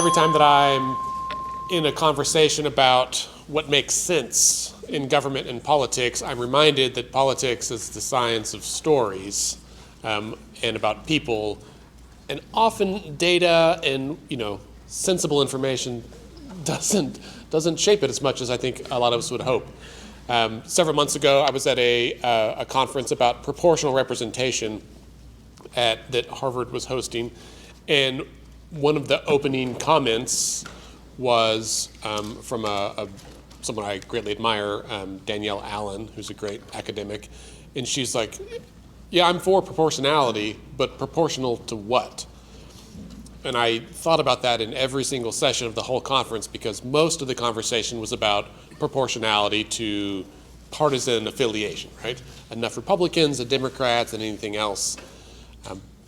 every time that I'm in a conversation about what makes sense in government and politics, I'm reminded that politics is the science of stories and about people, and often data and sensible information doesn't shape it as much as I think a lot of us would hope. Several months ago, I was at a conference about proportional representation that Harvard was hosting, and one of the opening comments was from someone I greatly admire, Danielle Allen, who's a great academic, and she's like, "Yeah, I'm for proportionality, but proportional to what?" And I thought about that in every single session of the whole conference, because most of the conversation was about proportionality to partisan affiliation, right? Enough Republicans and Democrats and anything else.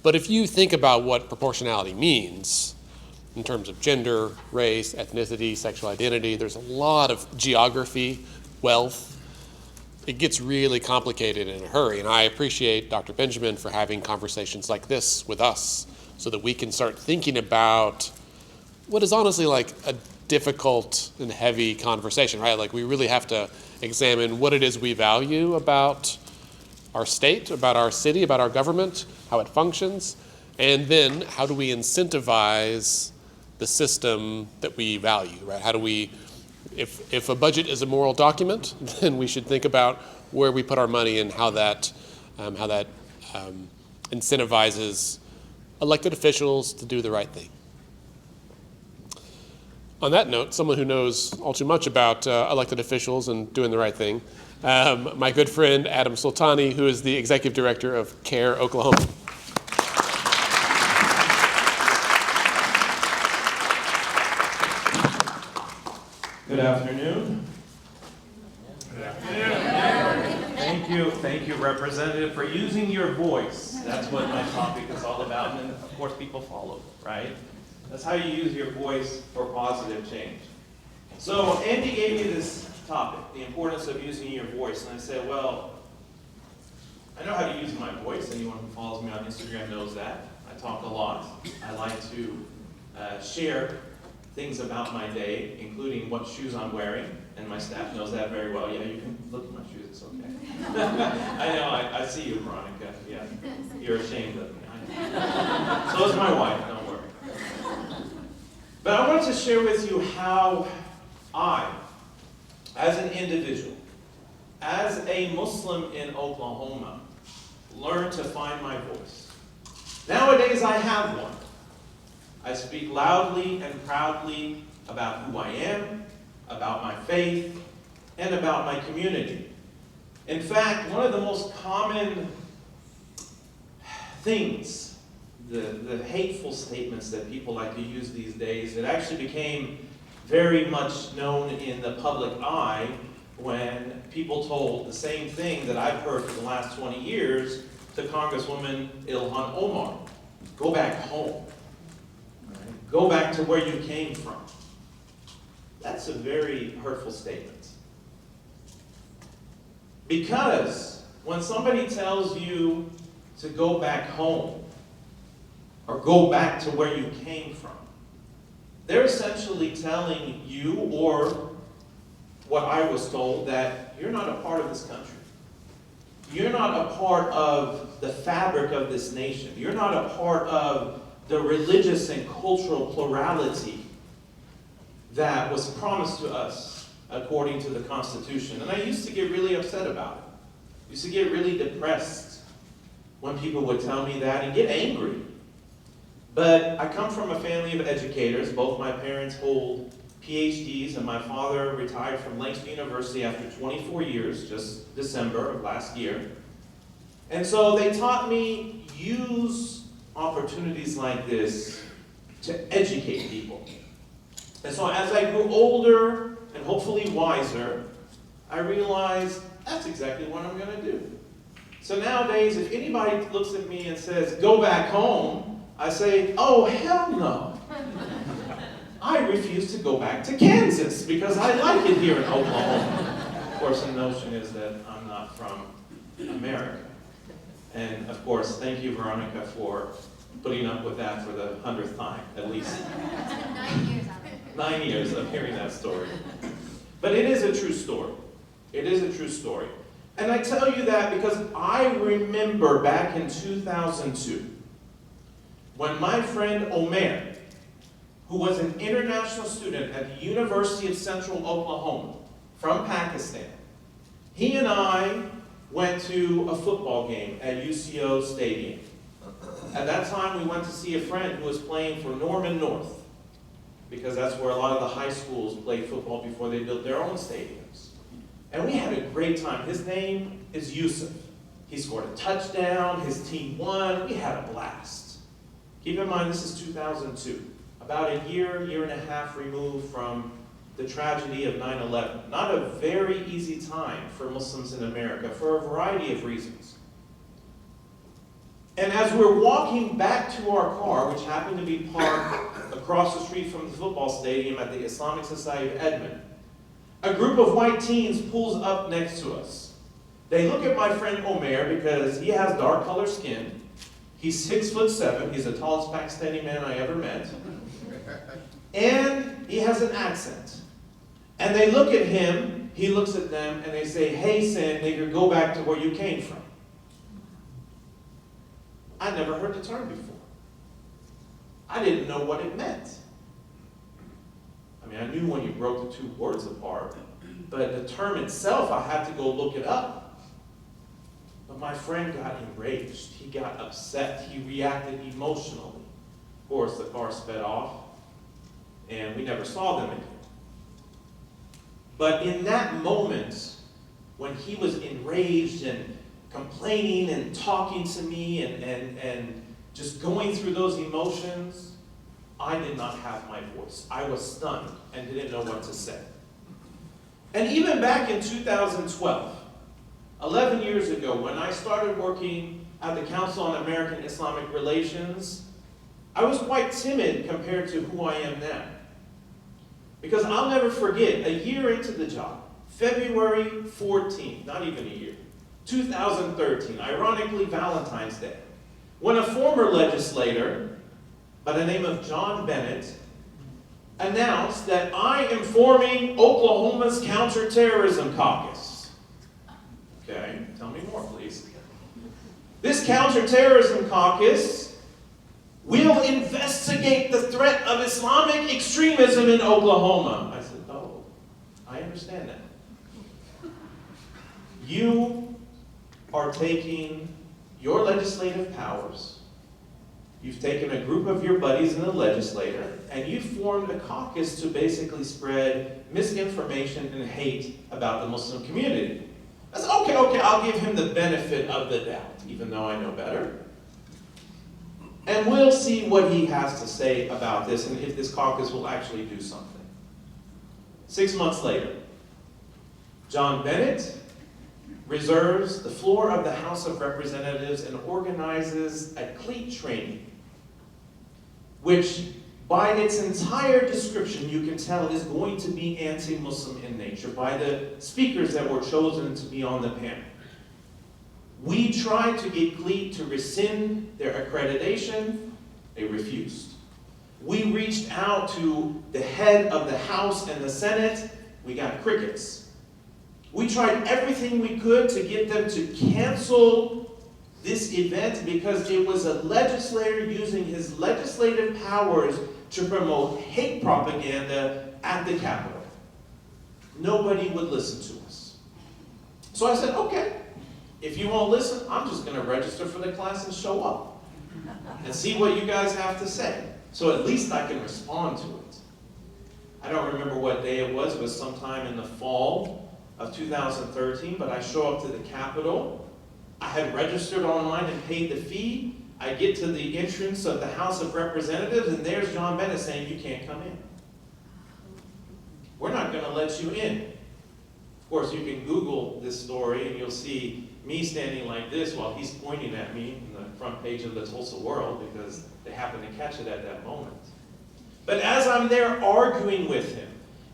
But if you think about what proportionality means in terms of gender, race, ethnicity, sexual identity, there's a lot of geography, wealth. It gets really complicated in a hurry, and I appreciate Dr. Benjamin for having conversations like this with us so that we can start thinking about what is honestly like a difficult and heavy conversation, right? Like, we really have to examine what it is we value about our state, about our city, about our government, how it functions, and then how do we incentivize the system that we value, right? How do we, if a budget is a moral document, then we should think about where we put our money and how that incentivizes elected officials to do the right thing. On that note, someone who knows all too much about elected officials and doing the right thing, my good friend Adam Soltani, who is the Executive Director of CAIR Oklahoma. Good afternoon. Good afternoon. Thank you, Representative, for using your voice. That's what my topic is all about, and of course people follow, right? That's how you use your voice for positive change. So Andy gave me this topic, the importance of using your voice, and I said, well, I know how to use my voice. Anyone who follows me on Instagram knows that. I talk a lot. I like to share things about my day, including what shoes I'm wearing, and my staff knows that very well. Yeah, you can look at my shoes, it's okay. I know, I see you, Veronica. Yeah, you're ashamed of me. So is my wife, don't worry. But I wanted to share with you how I, as an individual, as a Muslim in Oklahoma, learned to find my voice. Nowadays I have one. I speak loudly and proudly about who I am, about my faith, and about my community. In fact, one of the most common things, the hateful statements that people like to use these days, it actually became very much known in the public eye when people told the same thing that I've heard for the last 20 years to Congresswoman Ilhan Omar. Go back home. Right? Go back to where you came from. That's a very hurtful statement. Because when somebody tells you to go back home or go back to where you came from, they're essentially telling you, or what I was told, that you're not a part of this country. You're not a part of the fabric of this nation. You're not a part of the religious and cultural plurality that was promised to us according to the Constitution. And I used to get really upset about it. I used to get really depressed when people would tell me that and get angry. But I come from a family of educators. Both my parents hold PhDs, and my father retired from Langston University after 24 years, just December of last year. And so they taught me use opportunities like this to educate people. And so as I grew older and hopefully wiser, I realized that's exactly what I'm going to do. So nowadays, if anybody looks at me and says, go back home, I say, oh, hell no. I refuse to go back to Kansas because I like it here in Oklahoma. Of course, the notion is that I'm not from America. And of course, thank you, Veronica, for putting up with that for the 100th time, at least. It's been 9 years out of it. 9 years of hearing that story. But it is a true story. It is a true story. And I tell you that because I remember back in 2002, when my friend Omer, who was an international student at the University of Central Oklahoma from Pakistan, he and I went to a football game at UCO Stadium. At that time, we went to see a friend who was playing for Norman North, because that's where a lot of the high schools played football before they built their own stadiums. And we had a great time. His name is Yusuf. He scored a touchdown. His team won. We had a blast. Keep in mind, this is 2002, about a year and a half removed from the tragedy of 9/11. Not a very easy time for Muslims in America for a variety of reasons. And as we're walking back to our car, which happened to be parked across the street from the football stadium at the Islamic Society of Edmond, a group of white teens pulls up next to us. They look at my friend Omer because he has dark colored skin. He's 6'7". He's the tallest Pakistani man I ever met. And he has an accent. And they look at him, he looks at them, and they say, "Hey, Sin, nigger, go back to where you came from." I never heard the term before. I didn't know what it meant. I mean, I knew when you broke the two words apart, but the term itself, I had to go look it up. But my friend got enraged. He got upset. He reacted emotionally. Of course, the car sped off, and we never saw them again. But in that moment, when he was enraged and complaining and talking to me and just going through those emotions, I did not have my voice. I was stunned and didn't know what to say. And even back in 2012, 11 years ago, when I started working at the Council on American Islamic Relations, I was quite timid compared to who I am now. Because I'll never forget, a year into the job, February 14th, not even a year, 2013, ironically Valentine's Day, when a former legislator by the name of John Bennett announced that I am forming Oklahoma's Counterterrorism Caucus. Okay, tell me more, please. This Counterterrorism Caucus will investigate the threat of Islamic extremism in Oklahoma. I said, oh, I understand that. You are taking your legislative powers, you've taken a group of your buddies in the legislature, and you've formed a caucus to basically spread misinformation and hate about the Muslim community. I said, okay, I'll give him the benefit of the doubt, even though I know better. And we'll see what he has to say about this and if this caucus will actually do something. 6 months later, John Bennett reserves the floor of the House of Representatives and organizes a cleat training, which by its entire description you can tell is going to be anti-Muslim in nature by the speakers that were chosen to be on the panel. We tried to get cleat to rescind their accreditation. They refused. We reached out to the head of the House and the Senate. We got crickets. We tried everything we could to get them to cancel this event because it was a legislator using his legislative powers to promote hate propaganda at the Capitol. Nobody would listen to us. So I said, okay, if you won't listen, I'm just going to register for the class and show up and see what you guys have to say. So at least I can respond to it. I don't remember what day it was. It was sometime in the fall of 2013, but I show up to the Capitol. I had registered online and paid the fee. I get to the entrance of the House of Representatives, and there's John Bennett saying, you can't come in. We're not going to let you in. Of course, you can Google this story, and you'll see me standing like this while he's pointing at me in the front page of the Tulsa World, because they happened to catch it at that moment. But as I'm there arguing with him,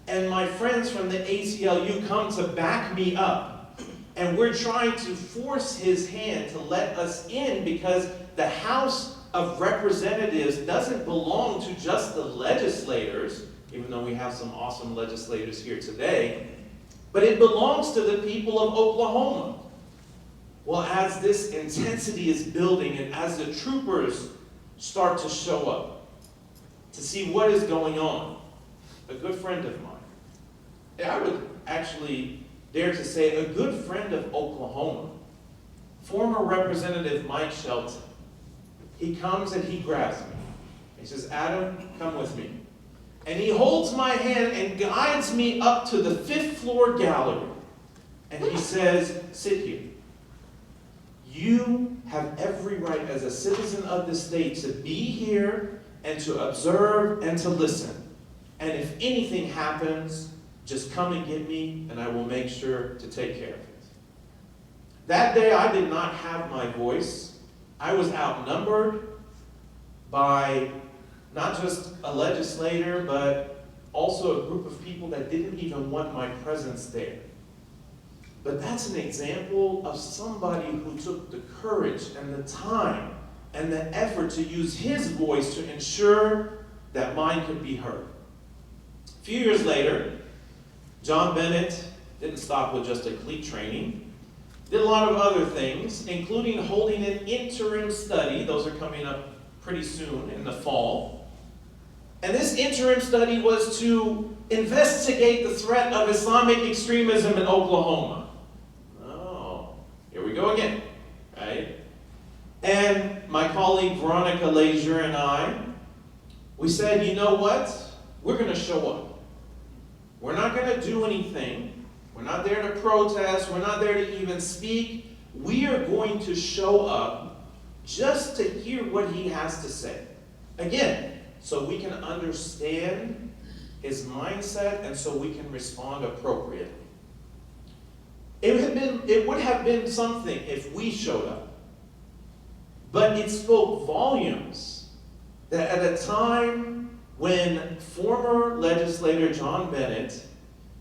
and my friends from the ACLU come to back me up, and we're trying to force his hand to let us in because the House of representatives doesn't belong to just the legislators, even though we have some awesome legislators here today, but it belongs to the people of Oklahoma. Well, as this intensity is building and as the troopers start to show up to see what is going on, a good friend of mine, I would actually dare to say a good friend of Oklahoma, former Representative Mike Shelton, he comes and he grabs me. He says, "Adam, come with me." And he holds my hand and guides me up to the 5th floor gallery. And he says, "Sit here. You have every right as a citizen of the state to be here and to observe and to listen. And if anything happens, just come and get me and I will make sure to take care of it." That day I did not have my voice. I was outnumbered by not just a legislator, but also a group of people that didn't even want my presence there. But that's an example of somebody who took the courage and the time and the effort to use his voice to ensure that mine could be heard. A few years later, John Bennett didn't stop with just a cleat training, did a lot of other things, including holding an interim study. Those are coming up pretty soon in the fall. And this interim study was to investigate the threat of Islamic extremism in Oklahoma. Oh, here we go again, right? And my colleague Veronica Leisure and I, we said, you know what? We're going to show up. We're not going to do anything. We're not there to protest. We're not there to even speak. We are going to show up just to hear what he has to say. Again, so we can understand his mindset and so we can respond appropriately. It would have been something if we showed up. But it spoke volumes that at a time when former legislator John Bennett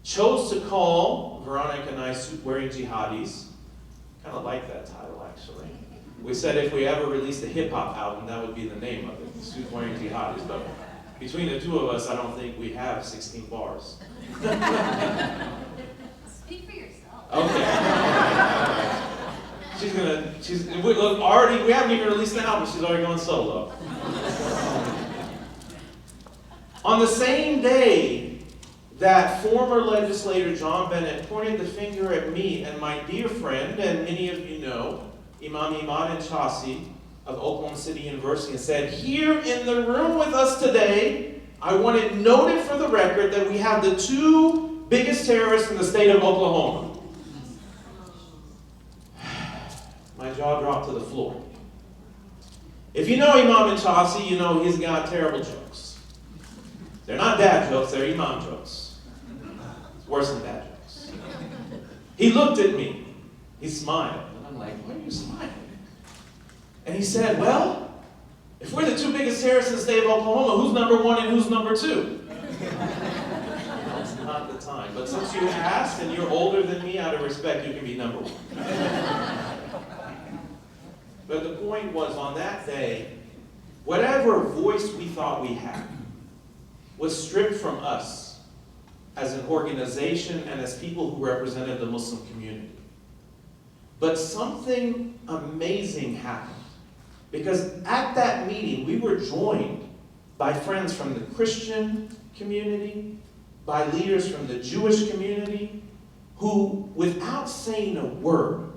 chose to call Veronica and I suit-wearing jihadis, kind of like that title actually. We said if we ever released a hip-hop album, that would be the name of it, suit-wearing jihadis. But between the two of us, I don't think we have 16 bars. Speak for yourself. Okay. We haven't even released the album, she's already going solo. On the same day that former legislator John Bennett pointed the finger at me and my dear friend, and many of you know, Imam Iman Chasi of Oklahoma City University, and said, here in the room with us today, I want it noted for the record that we have the 2 biggest terrorists in the state of Oklahoma. My jaw dropped to the floor. If you know Imam Chasi, you know he's got terrible jokes. They're not dad jokes, they're Imam jokes. It's worse than dad jokes. He looked at me. He smiled. And I'm like, why are you smiling? And he said, well, if we're the 2 biggest terrorists in the state of Oklahoma, who's number 1 and who's number 2? That's not the time. But since you asked and you're older than me, out of respect, you can be number 1. But the point was, on that day, whatever voice we thought we had was stripped from us as an organization and as people who represented the Muslim community. But something amazing happened. Because at that meeting, we were joined by friends from the Christian community, by leaders from the Jewish community, who, without saying a word,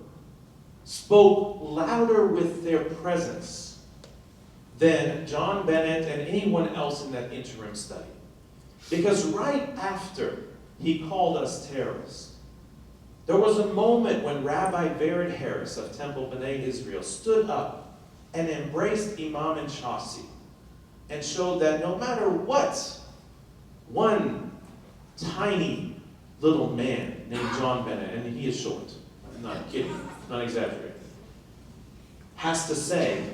spoke louder with their presence than John Bennett and anyone else in that interim study. Because right after he called us terrorists, there was a moment when Rabbi Vered Harris of Temple B'nai Israel stood up and embraced Imam and Chasi and showed that no matter what one tiny little man named John Bennett, and he is short, I'm not kidding, not exaggerating, has to say,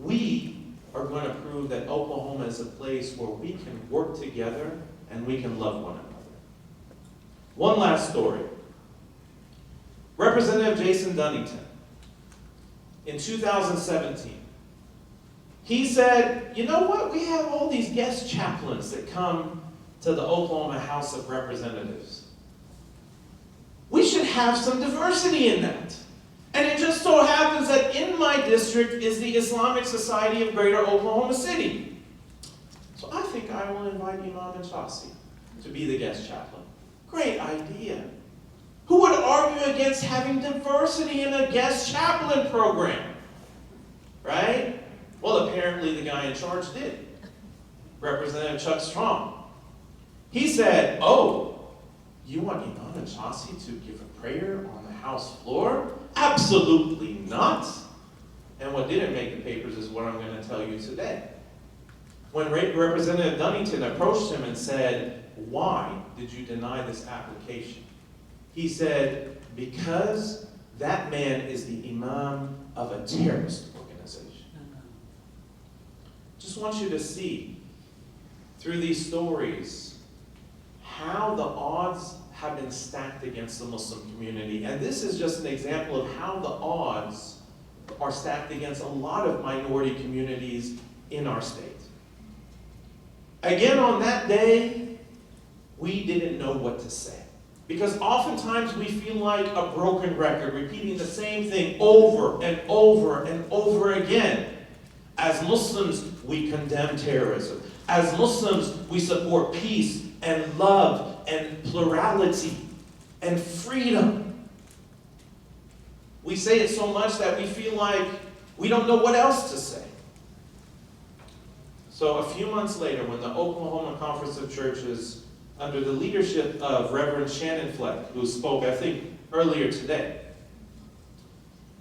we are going to prove that Oklahoma is a place where we can work together and we can love one another. One last story. Representative Jason Dunnington, in 2017, He said, you know what? We have all these guest chaplains that come to the Oklahoma House of Representatives. We should have some diversity in that. And it just so happens that in my district is the Islamic Society of Greater Oklahoma City. So I think I will invite Imam and Chasi to be the guest chaplain. Great idea. Who would argue against having diversity in a guest chaplain program? Right? Well, apparently the guy in charge did. Representative Chuck Strong. He said, oh, you want Imam and Chasi to give a prayer on the House floor? Absolutely not. And what didn't make the papers is what I'm going to tell you today. When Representative Dunnington approached him and said, why did you deny this application? He said, because that man is the imam of a terrorist organization. Just want you to see through these stories how the odds have been stacked against the Muslim community. And this is just an example of how the odds are stacked against a lot of minority communities in our state. Again, on that day, we didn't know what to say. Because oftentimes we feel like a broken record, repeating the same thing over and over and over again. As Muslims, we condemn terrorism. As Muslims, we support peace and love and plurality and freedom. We say it so much that we feel like we don't know what else to say. So a few months later, when the Oklahoma Conference of Churches, under the leadership of Reverend Shannon Fleck, who spoke, I think, earlier today,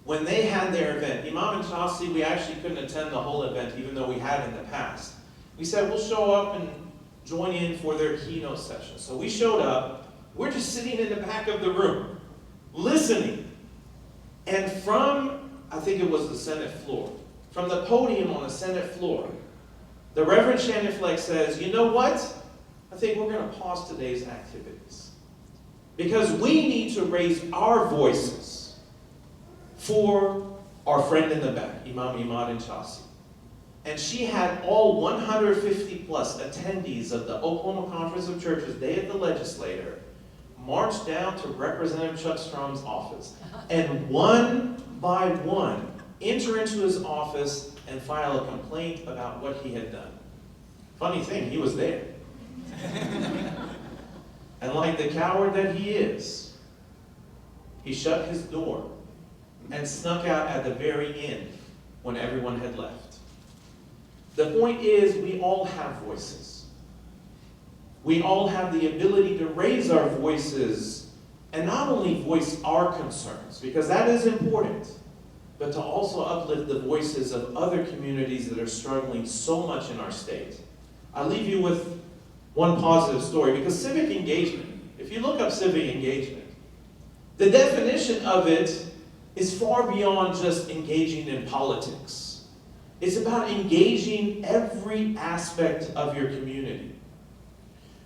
when they had their event, Imam and Chasi, we actually couldn't attend the whole event, even though we had in the past. We said, we'll show up and join in for their keynote session. So we showed up. We're just sitting in the back of the room, listening. And from, I think it was the Senate floor, from the podium on the Senate floor, the Reverend Shannon Fleck says, you know what? I think we're going to pause today's activities. Because we need to raise our voices for our friend in the back, Imam Imad and Chasi. And she had all 150 plus attendees of the Oklahoma Conference of Churches Day of the Legislator march down to Representative Chuck Strong's office and one by one enter into his office and file a complaint about what he had done. Funny thing, he was there. And like the coward that he is, he shut his door and snuck out at the very end when everyone had left. The point is, we all have voices. We all have the ability to raise our voices and not only voice our concerns, because that is important, but to also uplift the voices of other communities that are struggling so much in our state. I'll leave you with one positive story, because civic engagement, if you look up civic engagement, the definition of it is far beyond just engaging in politics. It's about engaging every aspect of your community.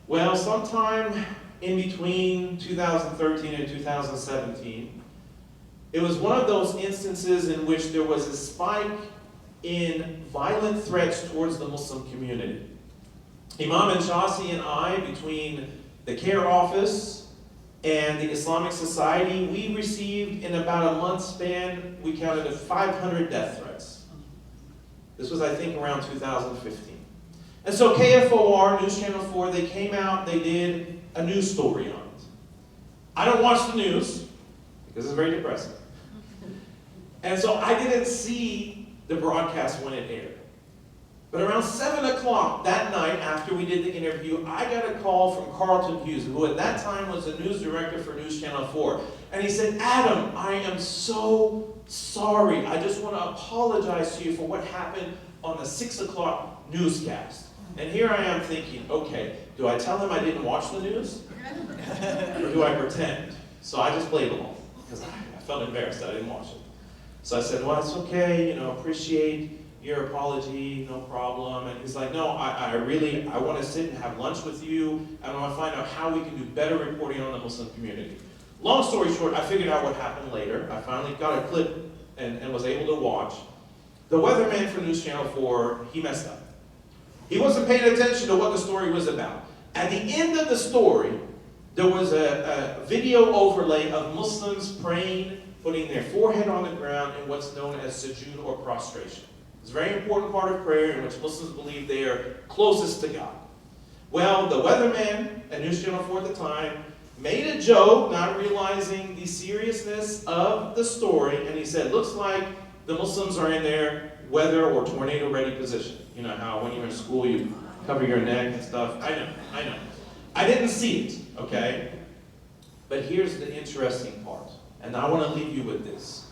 Well, sometime in between 2013 and 2017, it was one of those instances in which there was a spike in violent threats towards the Muslim community. Imam and Chasi and I, between the CAIR office and the Islamic Society, we received in about a month span, we counted 500 death threats. This was, I think, around 2015. And so KFOR, News Channel 4, they came out, they did a news story on it. I don't watch the news, because it's very depressing. And so I didn't see the broadcast when it aired. But around 7 o'clock that night, after we did the interview, I got a call from Carlton Hughes, who at that time was the news director for News Channel 4. And he said, Adam, I am so sorry. I just want to apologize to you for what happened on the 6 o'clock newscast. And here I am thinking, okay, do I tell him I didn't watch the news? Or do I pretend? So I just played along, because I felt embarrassed I didn't watch it. So I said, well, it's okay, appreciate your apology, no problem. And he's like, no, I want to sit and have lunch with you. I want to find out how we can do better reporting on the Muslim community. Long story short, I figured out what happened later. I finally got a clip and was able to watch. The weatherman for News Channel 4, he messed up. He wasn't paying attention to what the story was about. At the end of the story, there was a video overlay of Muslims praying, putting their forehead on the ground in what's known as sujood or prostration. It's a very important part of prayer in which Muslims believe they are closest to God. Well, the weatherman at News Channel 4 at the time made a joke, not realizing the seriousness of the story, and he said, looks like the Muslims are in their weather or tornado ready position. You know how when you're in school you cover your neck and stuff? I know. I didn't see it, okay? But here's the interesting part, and I want to leave you with this,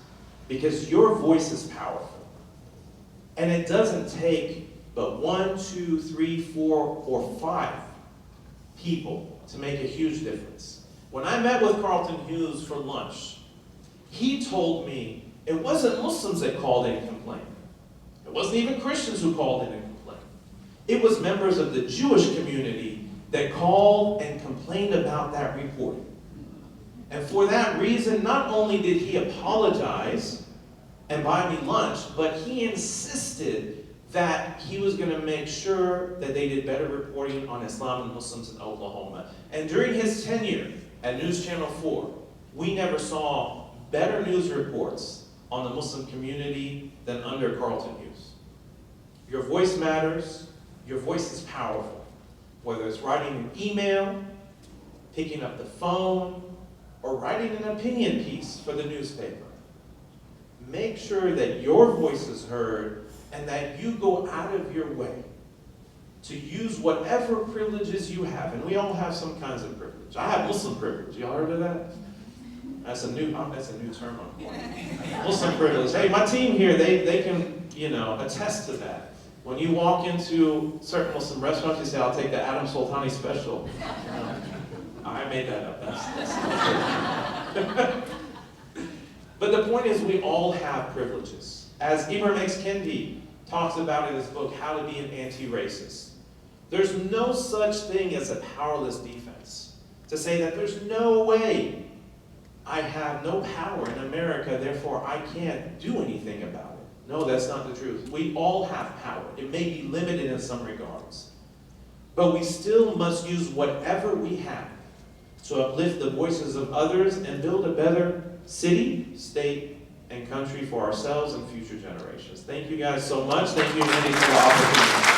because your voice is powerful. And it doesn't take but 1, 2, 3, 4, or 5 people to make a huge difference. When I met with Carlton Hughes for lunch, he told me it wasn't Muslims that called in and complained. It wasn't even Christians who called in and complained. It was members of the Jewish community that called and complained about that reporting. And for that reason, not only did he apologize and buy me lunch, but he insisted that he was going to make sure that they did better reporting on Islam and Muslims in Oklahoma. And during his tenure at News Channel 4, we never saw better news reports on the Muslim community than under Carlton Hughes. Your voice matters. Your voice is powerful. Whether it's writing an email, picking up the phone, or writing an opinion piece for the newspaper. Make sure that your voice is heard and that you go out of your way to use whatever privileges you have. And we all have some kinds of privilege. I have Muslim privilege. Y'all heard of that? That's a new term on point. Muslim privilege. Hey, my team here, they can, attest to that. When you walk into certain Muslim restaurants, you say, I'll take the Adam Soltani special. I made that up. That's But the point is, we all have privileges. As Ibram X. Kendi talks about in his book, How to Be an Anti-Racist, there's no such thing as a powerless defense. To say that there's no way I have no power in America, therefore I can't do anything about it. No, that's not the truth. We all have power. It may be limited in some regards. But we still must use whatever we have to uplift the voices of others and build a better city, state, and country for ourselves and future generations. Thank you guys so much. Thank you, Andy, for the opportunity.